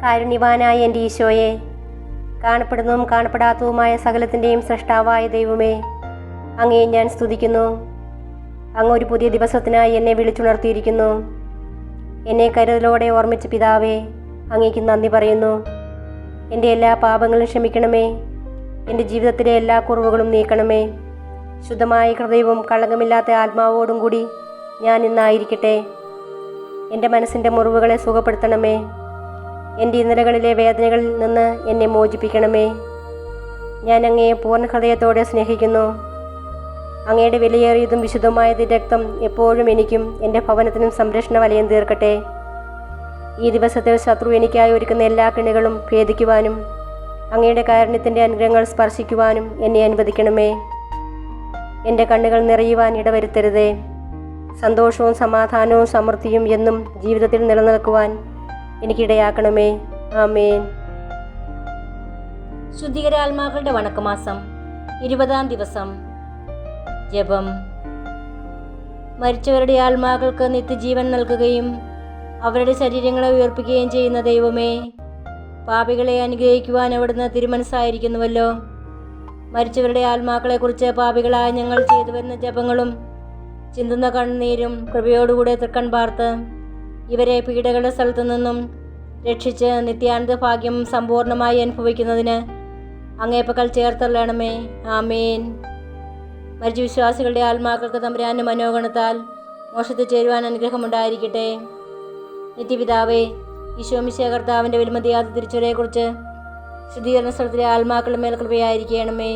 കാരുണ്യവാനായ എൻ്റെ ഈശോയെ, കാണപ്പെടുന്നതും കാണപ്പെടാത്തതുമായ സകലത്തിൻ്റെയും സൃഷ്ടാവായ ദൈവമേ, അങ്ങയെ ഞാൻ സ്തുതിക്കുന്നു. അങ്ങ് ഒരു പുതിയ ദിവസത്തിനായി എന്നെ വിളിച്ചുണർത്തിയിരിക്കുന്നു. എന്നെ കരുതലോടെ ഓർമ്മിച്ച പിതാവേ, അങ്ങേക്ക് നന്ദി പറയുന്നു. എൻ്റെ എല്ലാ പാപങ്ങളും ക്ഷമിക്കണമേ. എൻ്റെ ജീവിതത്തിലെ എല്ലാ കുറവുകളും നീക്കണമേ. ശുദ്ധമായ ഹൃദയവും കളങ്കമില്ലാത്ത ആത്മാവോടും കൂടി ഞാൻ ഇന്നായിരിക്കട്ടെ. എൻ്റെ മനസ്സിൻ്റെ മുറിവുകളെ സുഖപ്പെടുത്തണമേ. എൻ്റെ ഇന്നലകളിലെ വേദനകളിൽ നിന്ന് എന്നെ മോചിപ്പിക്കണമേ. ഞാൻ അങ്ങയെ പൂർണ്ണ ഹൃദയത്തോടെ സ്നേഹിക്കുന്നു. അങ്ങയുടെ വിലയേറിയതും വിശുദ്ധമായ രക്തം എപ്പോഴും എനിക്കും എൻ്റെ ഭവനത്തിനും സംരക്ഷണ വലയം തീർക്കട്ടെ. ഈ ദിവസത്തിൽ ശത്രു എനിക്കായി ഒരുക്കുന്ന എല്ലാ കെണികളും ഭേദിക്കുവാനും അങ്ങയുടെ കാരുണ്യത്തിൻ്റെ അനുഗ്രഹങ്ങൾ സ്പർശിക്കുവാനും എന്നെ അനുവദിക്കണമേ. എൻ്റെ കണ്ണുകൾ നിറയുവാൻ ഇടവരുത്തരുതേ. സന്തോഷവും സമാധാനവും സമൃദ്ധിയും എന്നും ജീവിതത്തിൽ നിലനിൽക്കുവാൻ എനിക്കിടയാക്കണമേ. ആമേൻ. ശുദ്ധീകരാത്മാക്കളുടെ വണക്കമാസം 20-ാം ദിവസം. ജപം. മരിച്ചവരുടെ ആത്മാക്കൾക്ക് നിത്യജീവൻ നൽകുകയും അവരുടെ ശരീരങ്ങളെ ഉയർപ്പിക്കുകയും ചെയ്യുന്ന ദൈവമേ, പാപികളെ അനുഗ്രഹിക്കുവാൻ അവിടുന്ന് തിരുമനസ്സായിരിക്കുന്നുവല്ലോ. മരിച്ചവരുടെ ആത്മാക്കളെക്കുറിച്ച് പാപികളായ ഞങ്ങൾ ചെയ്തു വരുന്ന ജപങ്ങളും ചിന്തുന്ന കണ്ണുനീരും കൃപയോടുകൂടെ തൃക്കൺ പാർത്ത് ഇവരെ പീഡകളുടെ സ്ഥലത്തു നിന്നും രക്ഷിച്ച് നിത്യാനന്ദ ഭാഗ്യം സമ്പൂർണ്ണമായി അനുഭവിക്കുന്നതിന് അങ്ങേപ്പക്കൽ ചേർത്തള്ളണമേ. ആമേൻ. മരിച്ച വിശ്വാസികളുടെ ആത്മാക്കൾക്ക് തമ്പുരാന്റെ മനോഗണത്താൽ മോക്ഷത്തിൽ ചേരുവാൻ അനുഗ്രഹമുണ്ടായിരിക്കട്ടെ. നിത്യപിതാവേ, ഈശോ മിശിഹാ കർത്താവിൻ്റെ വിലമതിയാത്ത തിരിച്ചുവരയെക്കുറിച്ച് ശുദ്ധീകരണ സ്ഥലത്തിലെ ആത്മാക്കളുടെ മേൽ കൃപയായിരിക്കണമേ.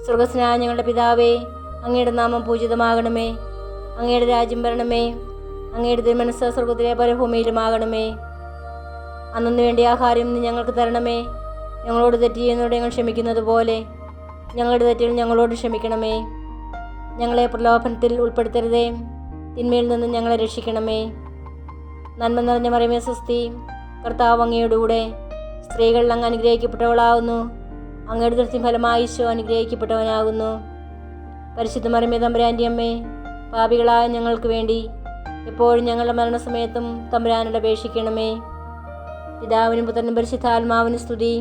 സ്വർഗസ്നായ ഞങ്ങളുടെ പിതാവേ, അങ്ങയുടെ നാമം പൂജിതമാകണമേ. അങ്ങയുടെ രാജ്യം വരണമേ. അങ്ങയുടെ തിരുമനസ്സ് സ്വർഗത്തിലെ പരഭൂമിയിലുമാകണമേ. അന്നു വേണ്ടി ആഹാരം ഇന്ന് ഞങ്ങൾക്ക് തരണമേ. ഞങ്ങളോട് തെറ്റ് ചെയ്യുന്നവരോട് ഞങ്ങൾ ക്ഷമിക്കുന്നത് പോലെ ഞങ്ങളുടെ തെറ്റുകൾ ഞങ്ങളോട് ക്ഷമിക്കണമേ. ഞങ്ങളെ പ്രലോഭനത്തിൽ ഉൾപ്പെടുത്തരുതേ. തിന്മയിൽ നിന്ന് ഞങ്ങളെ രക്ഷിക്കണമേ. നന്മ നിറഞ്ഞ മറിയമേ സ്വസ്തി, കർത്താവ് അങ്ങയോടുകൂടെ സ്ത്രീകളിൽ അങ്ങ് അനുഗ്രഹിക്കപ്പെട്ടവളാകുന്നു. അങ്ങയുടെ ദൃഷ്ടി ഫലമായി ഈശോ അനുഗ്രഹിക്കപ്പെട്ടവനാകുന്നു. പരിശുദ്ധ മറിയമേ തമ്പുരാൻ്റെ അമ്മേ, പാപികളായ ഞങ്ങൾക്ക് വേണ്ടി എപ്പോഴും ഞങ്ങളുടെ മരണസമയത്തും തമ്പുരാനോട് അപേക്ഷിക്കണമേ. പിതാവിനും പുത്രനും പരിശുദ്ധാത്മാവിനും സ്തുതി,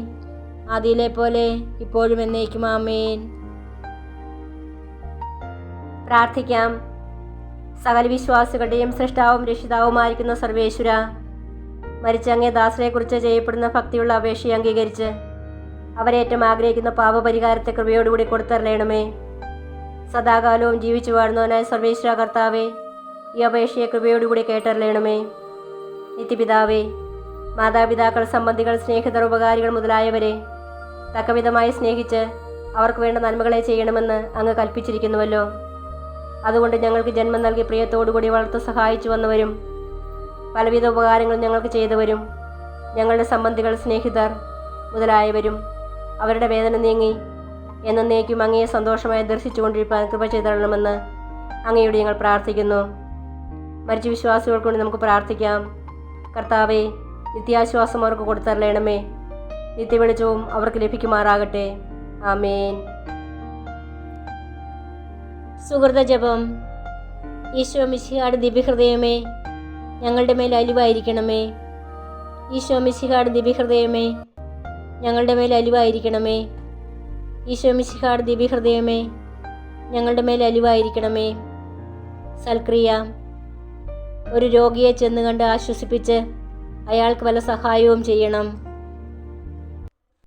ആദിയിലെ പോലെ ഇപ്പോഴും എന്നേക്കും. ആമേൻ. പ്രാർത്ഥിക്കാം. സകല വിശ്വാസികളുടെയും സൃഷ്ടാവും രക്ഷിതാവുമായിരിക്കുന്ന സർവേശ്വര, മരിച്ച അങ്ങേ ദാസരെക്കുറിച്ച് ചെയ്യപ്പെടുന്ന ഭക്തിയുള്ള അപേക്ഷയെ അംഗീകരിച്ച് അവരേറ്റം ആഗ്രഹിക്കുന്ന പാപപരിഹാരത്തെ കൃപയോടുകൂടി കൊടുത്തരളയണമേ. സദാകാലവും ജീവിച്ചു വാഴുന്നവനായ സർവേശ്വര കർത്താവേ, ഈ അപേക്ഷയെ കൃപയോടുകൂടി കേട്ടരളയണമേ. നിത്യപിതാവേ, മാതാപിതാക്കൾ, സംബന്ധികൾ, സ്നേഹിതർ, ഉപകാരികൾ മുതലായവരെ തക്കവിധമായി സ്നേഹിച്ച് അവർക്ക് വേണ്ട നന്മകളെ ചെയ്യണമെന്ന് അങ്ങ് കൽപ്പിച്ചിരിക്കുന്നുവല്ലോ. അതുകൊണ്ട് ഞങ്ങൾക്ക് ജന്മം നൽകി പ്രിയത്തോടുകൂടി വളർത്തു സഹായിച്ചു വന്നവരും പലവിധ ഉപകാരങ്ങൾ ഞങ്ങൾക്ക് ചെയ്തവരും ഞങ്ങളുടെ സംബന്ധികൾ, സ്നേഹിതർ മുതലായവരും അവരുടെ വേദന നീങ്ങി എന്നേക്കും അങ്ങയെ സന്തോഷമായി ദർശിച്ചുകൊണ്ടിരിക്കാൻ കൃപ ചെയ്തരണമെന്ന് അങ്ങയോട് ഞങ്ങൾ പ്രാർത്ഥിക്കുന്നു. മരിച്ച വിശ്വാസികൾക്ക് വേണ്ടി നമുക്ക് പ്രാർത്ഥിക്കാം. കർത്താവേ, നിത്യാശ്വാസം അവർക്ക് കൊടുത്തരളയണമേ. നിത്യവെളിച്ചവും അവർക്ക് ലഭിക്കുമാറാകട്ടെ. ആമേൻ. സുഹൃത ജപം. ഈശോ മിശിഹായുടെ ദിവ്യഹൃദയമേ, ഞങ്ങളുടെ മേൽ അലിവായിരിക്കണമേ. ഈശോ മിശിഹായുടെ ദിവ്യഹൃദയമേ, ഞങ്ങളുടെ മേൽ അലിവായിരിക്കണമേ. ഈശോ മിശിഹായുടെ ദിവ്യഹൃദയമേ, ഞങ്ങളുടെ മേൽ അലിവായിരിക്കണമേ. സൽക്രിയ. ഒരു രോഗിയെ ചെന്ന് കണ്ട് ആശ്വസിപ്പിച്ച് അയാൾക്ക് വല്ല സഹായവും ചെയ്യണം.